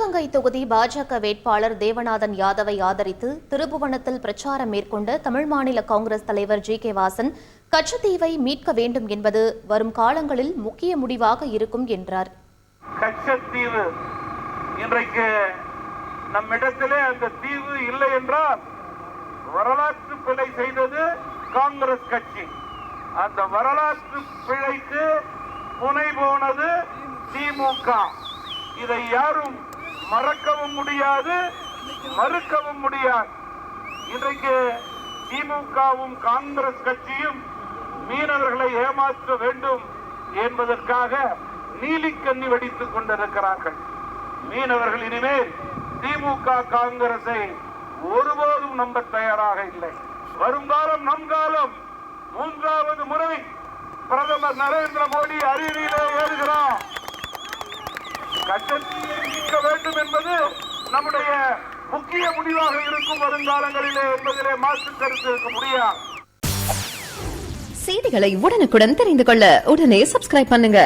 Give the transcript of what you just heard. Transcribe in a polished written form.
சிவகங்கை தொகுதி பாஜக வேட்பாளர் தேவநாதன் யாதவை ஆதரித்து திருபுவனத்தில் பிரச்சாரம் மேற்கொண்ட தமிழ் மாநில காங்கிரஸ் தலைவர் ஜி.கே. வாசன் கச்சத்தீவை மீட்க வேண்டும் என்பது வரும் காலங்களில் முக்கிய முடிவாக இருக்கும் என்றார். கச்சத்தீவு இன்றைக்கு நம்மிடத்திலே அந்த தீவு இல்லை என்றால் வரலாற்று பிழை செய்தது காங்கிரஸ் கட்சி. அந்த வரலாற்று பிழைக்கு புனை போனது திமுக. இதை யாரும் மறக்கவும் முடியாது, மறுக்கவும் முடியாது. இன்றைக்கு திமுகவும் காங்கிரஸ் கட்சியும் மீனவர்களை ஏமாற்ற வேண்டும் என்பதற்காக நீலிக்கண்ணி வெடித்துக் கொண்டிருக்கிறார்கள். மீனவர்கள் இனிமேல் திமுக காங்கிரஸை ஒருபோதும் நம்ப தயாராக இல்லை. வருங்காலம் நம் காலம். மூன்றாவது முறை பிரதமர் நரேந்திர மோடி அரியணையிலே ஏறுகிறார். கச்சத்தீவை மீட்க வேண்டும் என்பது நம்முடைய முக்கிய முடிவாக இருக்கும் வருங்காலங்களிலே என்பதிலே மாற்று கருத்து இருக்க முடியாது. செய்திகளை உடனுக்குடன் தெரிந்து கொள்ள உடனே சப்ஸ்கிரைப் பண்ணுங்க.